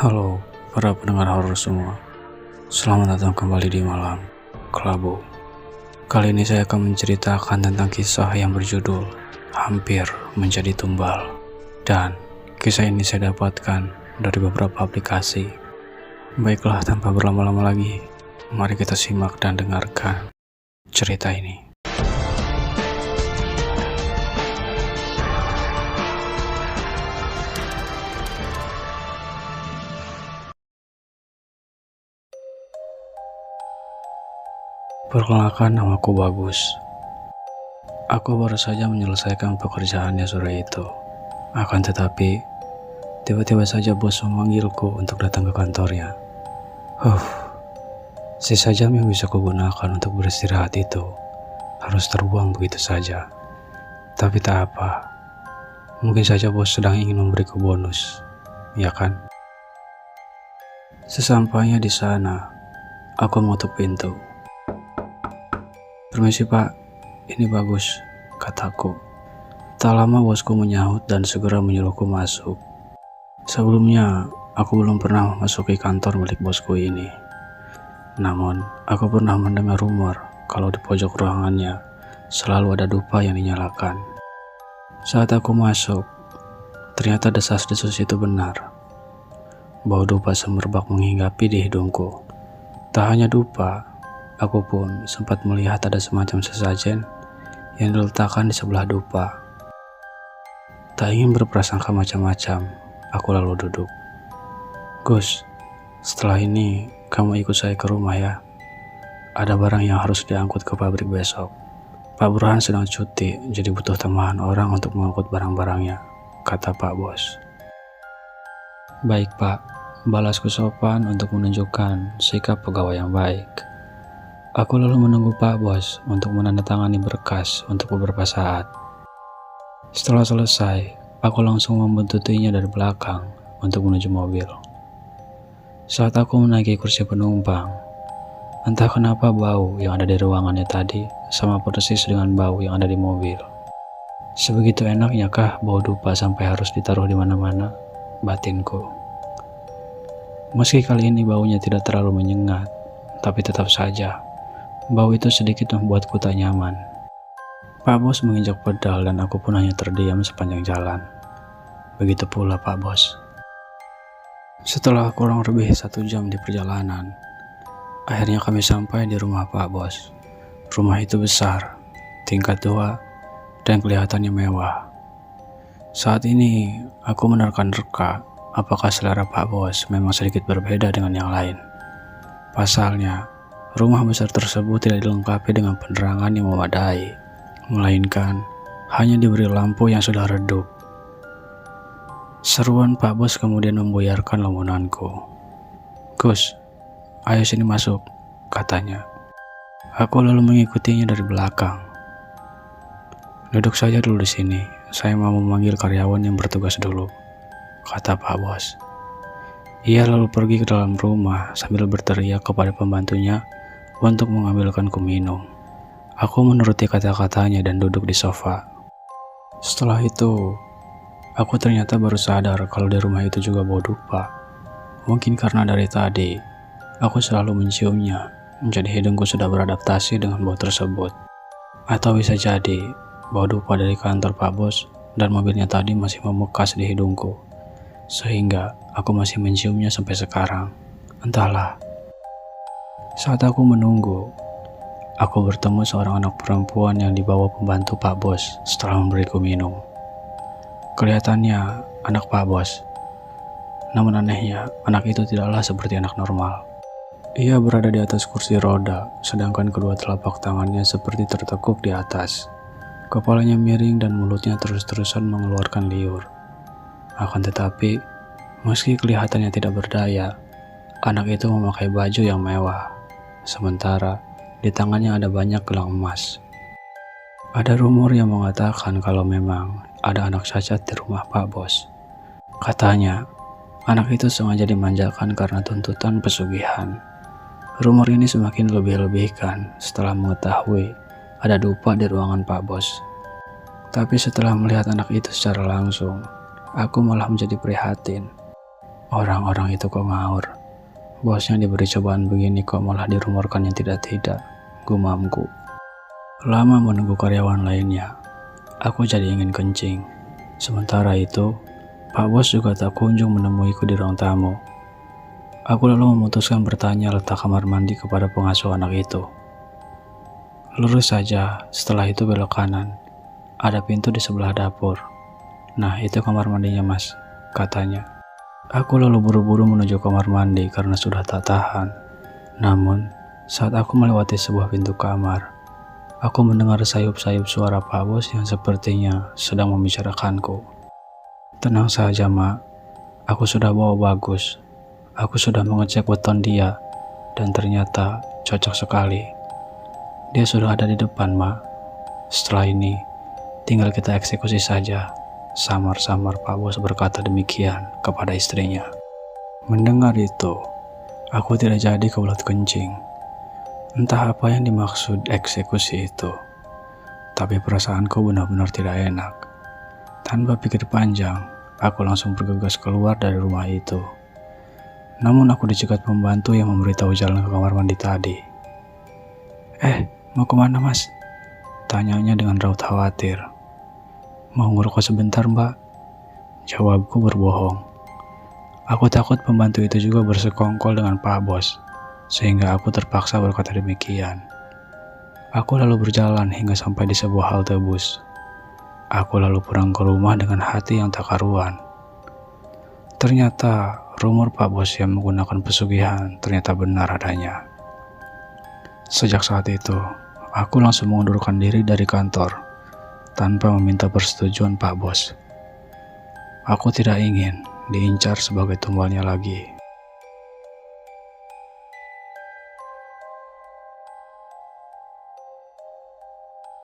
Halo para pendengar horor semua, selamat datang kembali di Malam Kelabu. Kali ini saya akan menceritakan tentang kisah yang berjudul Hampir Menjadi Tumbal. Dan kisah ini saya dapatkan dari beberapa aplikasi. Baiklah, tanpa berlama-lama lagi, mari kita simak dan dengarkan cerita ini. Perkenalkan, namaku Bagus. Aku baru saja menyelesaikan pekerjaannya sore itu. Akan tetapi, tiba-tiba saja bos memanggilku untuk datang ke kantornya. Sisa jam yang bisa kugunakan untuk beristirahat itu harus terbuang begitu saja. Tapi tak apa, mungkin saja bos sedang ingin memberiku bonus, ya kan? Sesampainya di sana, aku mengetuk pintu. "Permisi Pak, ini Bagus," kataku. Tak lama bosku menyahut dan segera menyuruhku masuk. Sebelumnya, aku belum pernah memasuki kantor milik bosku ini. Namun, aku pernah mendengar rumor kalau di pojok ruangannya selalu ada dupa yang dinyalakan. Saat aku masuk, ternyata desas-desus itu benar. Bau dupa semerbak menghinggapi di hidungku. Tak hanya dupa, aku pun sempat melihat ada semacam sesajen yang diletakkan di sebelah dupa. Tak ingin berprasangka macam-macam, aku lalu duduk. "Gus, setelah ini kamu ikut saya ke rumah ya. Ada barang yang harus diangkut ke pabrik besok. Pak Burhan sedang cuti, jadi butuh tambahan orang untuk mengangkut barang-barangnya," kata Pak Bos. "Baik Pak," balasku sopan untuk menunjukkan sikap pegawai yang baik. Aku lalu menunggu Pak Bos untuk menandatangani berkas untuk beberapa saat. Setelah selesai, aku langsung membuntutinya dari belakang untuk menuju mobil. Saat aku menaiki kursi penumpang, entah kenapa bau yang ada di ruangannya tadi sama persis dengan bau yang ada di mobil. Sebegitu enaknya kah bau dupa sampai harus ditaruh di mana-mana, batinku. Meski kali ini baunya tidak terlalu menyengat, tapi tetap saja bau itu sedikit membuatku tak nyaman. Pak Bos menginjak pedal dan aku pun hanya terdiam sepanjang jalan. Begitu pula Pak Bos. Setelah kurang lebih 1 jam di perjalanan, akhirnya kami sampai di rumah Pak Bos. Rumah itu besar, tingkat 2, dan kelihatannya mewah. Saat ini aku menerka-nerka apakah selera Pak Bos memang sedikit berbeda dengan yang lain. Pasalnya, rumah besar tersebut tidak dilengkapi dengan penerangan yang memadai, melainkan hanya diberi lampu yang sudah redup. Seruan Pak Bos kemudian membuyarkan lamunanku. "Gus, ayo sini masuk," katanya. Aku lalu mengikutinya dari belakang. "Duduk saja dulu di sini, saya mau memanggil karyawan yang bertugas dulu," kata Pak Bos. Ia lalu pergi ke dalam rumah sambil berteriak kepada pembantunya untuk mengambilkanku minum. Aku menuruti kata-katanya dan duduk di sofa. Setelah itu, aku ternyata baru sadar kalau di rumah itu juga bau dupa. Mungkin karena dari tadi, aku selalu menciumnya, jadi hidungku sudah beradaptasi dengan bau tersebut. Atau bisa jadi, bau dupa dari kantor Pak Bos dan mobilnya tadi masih membekas di hidungku, sehingga aku masih menciumnya sampai sekarang. Entahlah. Saat aku menunggu, aku bertemu seorang anak perempuan yang dibawa pembantu Pak Bos setelah memberiku minum. Kelihatannya anak Pak Bos. Namun anehnya, anak itu tidaklah seperti anak normal. Ia berada di atas kursi roda, sedangkan kedua telapak tangannya seperti tertekuk di atas. Kepalanya miring dan mulutnya terus-terusan mengeluarkan liur. Akan tetapi, meski kelihatannya tidak berdaya, anak itu memakai baju yang mewah. Sementara di tangannya ada banyak gelang emas. Ada rumor yang mengatakan kalau memang ada anak cacat di rumah Pak Bos. Katanya, anak itu sengaja dimanjakan karena tuntutan pesugihan. Rumor ini semakin lebih-lebihkan setelah mengetahui ada dupa di ruangan Pak Bos. Tapi setelah melihat anak itu secara langsung, aku malah menjadi prihatin. Orang-orang itu kok ngawur. Bosnya diberi cobaan begini kok malah dirumorkan yang tidak-tidak, gumamku. Lama menunggu karyawan lainnya, aku jadi ingin kencing. Sementara itu, Pak Bos juga tak kunjung menemuiku di ruang tamu. Aku lalu memutuskan bertanya letak kamar mandi kepada pengasuh anak itu. Lurus saja, setelah itu belok kanan. Ada pintu di sebelah dapur. Nah, itu kamar mandinya, Mas, katanya. Aku lalu buru-buru menuju kamar mandi karena sudah tak tahan. Namun, saat aku melewati sebuah pintu kamar, aku mendengar sayup-sayup suara Pak Bos yang sepertinya sedang membicarakanku. Tenang saja, Mak. Aku sudah bawa bagus. Aku sudah mengecek weton dia, dan ternyata cocok sekali. Dia sudah ada di depan, Mak. Setelah ini, tinggal kita eksekusi saja. Samar-samar Pak Bos berkata demikian kepada istrinya. Mendengar itu, aku tidak jadi kebelet kencing. Entah apa yang dimaksud eksekusi itu, tapi perasaanku benar-benar tidak enak. Tanpa pikir panjang, aku langsung bergegas keluar dari rumah itu. Namun aku dicegat pembantu yang memberitahu jalan ke kamar mandi tadi. Mau kemana, Mas? Tanyanya dengan raut khawatir. Mau ngerokok sebentar, Mbak. Jawabku berbohong. Aku takut pembantu itu juga bersekongkol dengan Pak Bos, sehingga aku terpaksa berkata demikian. Aku lalu berjalan hingga sampai di sebuah halte bus. Aku lalu pulang ke rumah dengan hati yang tak karuan. Ternyata rumor Pak Bos yang menggunakan pesugihan ternyata benar adanya. Sejak saat itu, aku langsung mengundurkan diri dari kantor tanpa meminta persetujuan Pak Bos. Aku tidak ingin diincar sebagai tumbalnya lagi.